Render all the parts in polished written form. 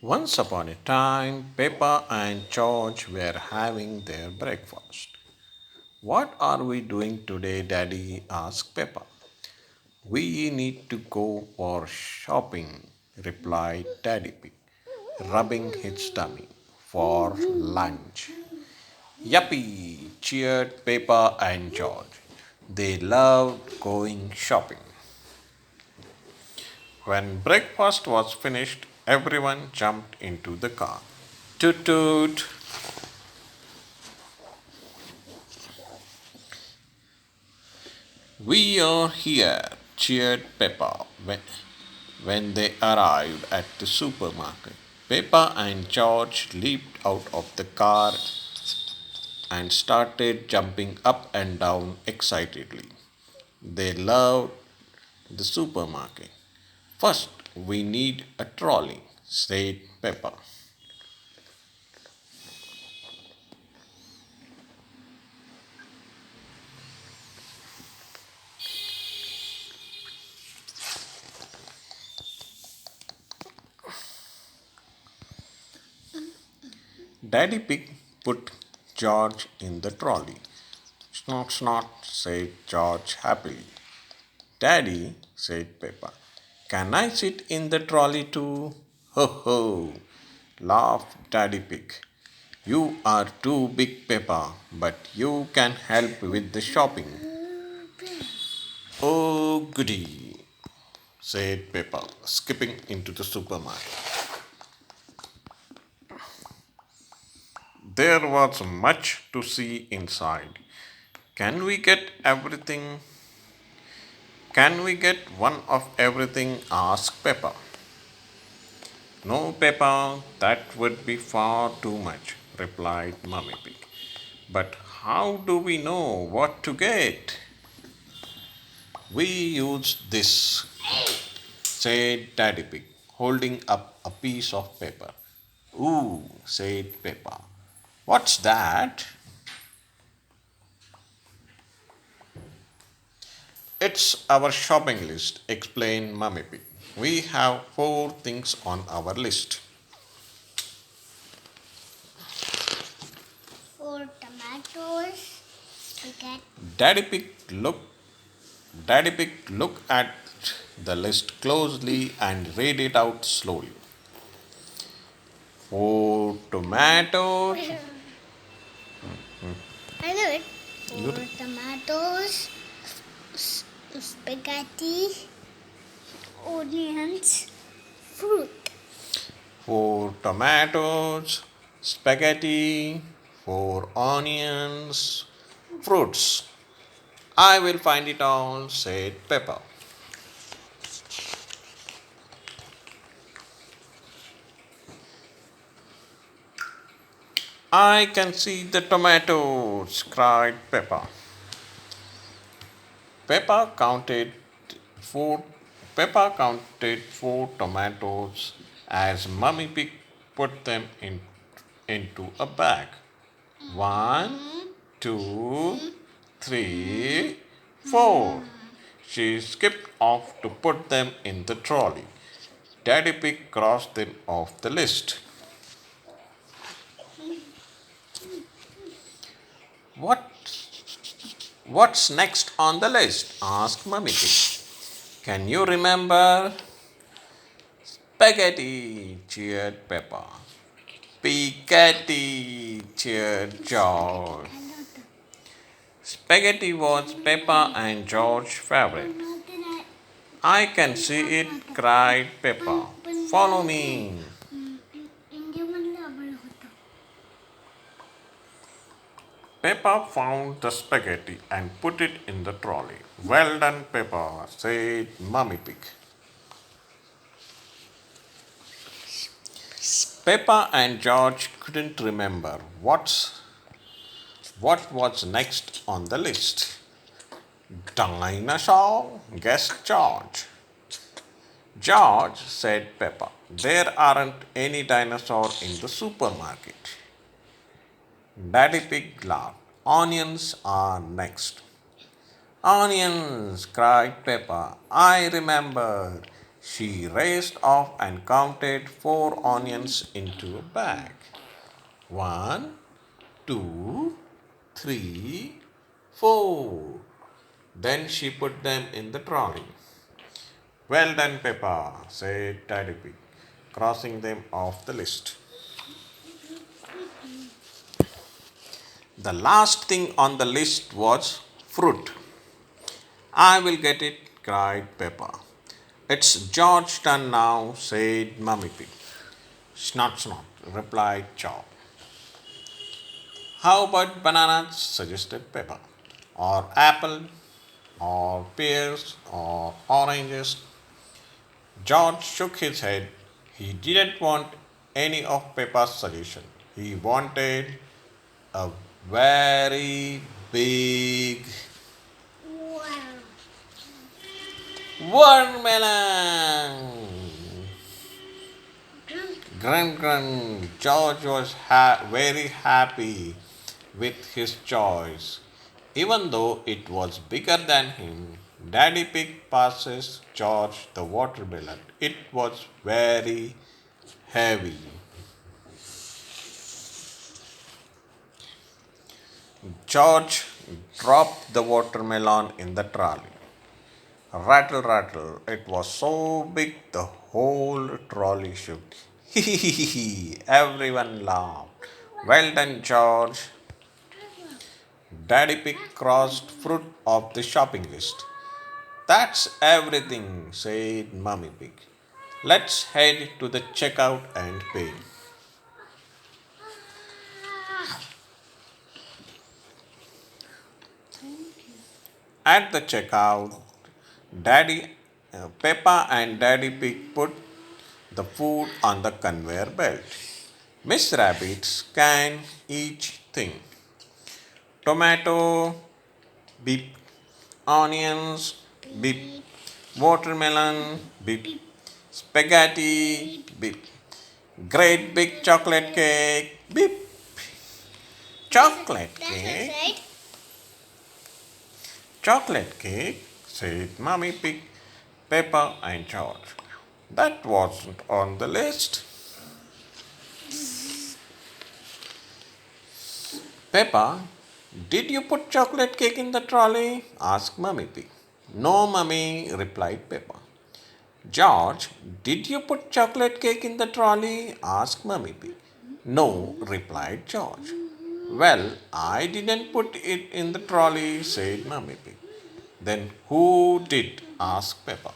Once upon a time, Peppa and George were having their breakfast. What are we doing today, Daddy? asked Peppa. We need to go for shopping, replied Daddy Pig, rubbing his tummy. For lunch. Yuppie! Cheered Peppa and George. They loved going shopping. When breakfast was finished, everyone jumped into the car. Toot toot! We are here, cheered Peppa when they arrived at the supermarket. Peppa and George leaped out of the car and started jumping up and down excitedly. They loved the supermarket. First, we need a trolley, said Peppa. Daddy Pig put George in the trolley. Snort, snort, said George happily. Daddy, said Peppa, can I sit in the trolley too? Ho ho, laughed Daddy Pig. You are too big, Peppa, but you can help with the shopping. Oh, goody, said Peppa, skipping into the supermarket. There was much to see inside. Can we get everything? Can we get one of everything? asked Peppa. No, Peppa, that would be far too much, replied Mummy Pig. But how do we know what to get? We use this, said Daddy Pig, holding up a piece of paper. Ooh, said Peppa. What's that? It's our shopping list, explained Mummy Pig. We have 4 things on our list. Four tomatoes, spaghetti, Daddy Pig looked Daddy Pig looked at the list closely and read it out slowly. 4 tomatoes. I know it. You Four tomatoes, spaghetti, onions, fruit. 4 tomatoes, spaghetti, 4 onions, fruits. I will find it all, said Peppa. I can see the tomatoes, cried Peppa. Peppa counted four. Peppa counted 4 tomatoes as Mummy Pig put them into a bag. One, two, three, 4. She skipped off to put them in the trolley. Daddy Pig crossed them off the list. What What's next on the list? asked Mummy Pig. Can you remember? Spaghetti, cheered Peppa. Spaghetti, cheered George. Spaghetti was Peppa and George's favorite. I can see it, cried Peppa. Follow me. Peppa found the spaghetti and put it in the trolley. Well done, Peppa, said Mummy Pig. Peppa and George couldn't remember what was next on the list. Dinosaur, guessed George. George, said Peppa, there aren't any dinosaur in the supermarket. Daddy Pig laughed. Onions are next. Onions, cried Peppa. I remember. She raced off and counted 4 onions into a bag. One, two, three, four. Then she put them in the trolley. Well done, Peppa, said Daddy Pig, crossing them off the list. The last thing on the list was fruit. I will get it, cried Peppa. It's George's turn now, said Mummy Pig. Snot, snot, replied Chop. How about bananas, suggested Peppa, or apple, or pears, or oranges. George shook his head. He didn't want any of Peppa's suggestion. He wanted a very big Wow. watermelon. Grunt, grunt. George was very happy with his choice. Even though it was bigger than him, Daddy Pig passes George the watermelon. It was very heavy. George dropped the watermelon in the trolley. Rattle, rattle. It was so big the whole trolley shook. Hee. Everyone laughed. Well done, George. Daddy Pig crossed fruit off the shopping list. That's everything, said Mummy Pig. Let's head to the checkout and pay. At the checkout, Peppa and Daddy Pig put the food on the conveyor belt. Miss Rabbit scanned each thing. Tomato, beep. Onions, beep. Watermelon, beep. Spaghetti, beep. Great big chocolate cake, beep. Chocolate That was cake, right. chocolate cake, said Mummy Pig, Peppa, and George. That wasn't on the list. Peppa, did you put chocolate cake in the trolley? Asked Mummy Pig. No, Mummy, replied Peppa. George, did you put chocolate cake in the trolley? Asked Mummy Pig. No, replied George. Well, I didn't put it in the trolley, said Mummy Pig. Then who did? Asked Peppa.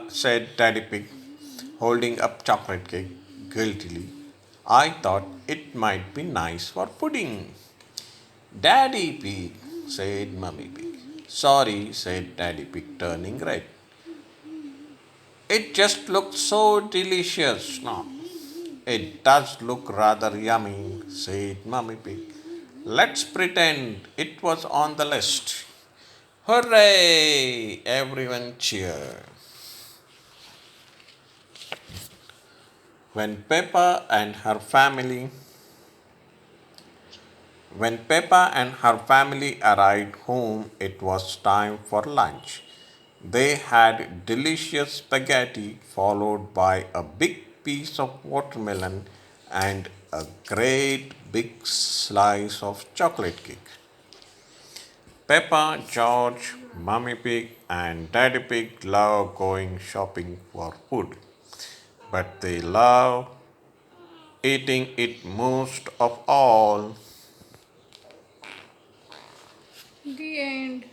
Said Daddy Pig, holding up chocolate cake guiltily. I thought it might be nice for pudding. Daddy Pig, said Mummy Pig. Sorry, said Daddy Pig, turning red. It just looked so delicious. No, it does look rather yummy, said Mummy Pig. Let's pretend it was on the list. Hooray! Everyone cheered. When Peppa and her family When Peppa and her family arrived home, it was time for lunch. They had delicious spaghetti followed by a big piece of watermelon and a great big slice of chocolate cake. Peppa, George, Mummy Pig, and Daddy Pig love going shopping for food, but they love eating it most of all. The end.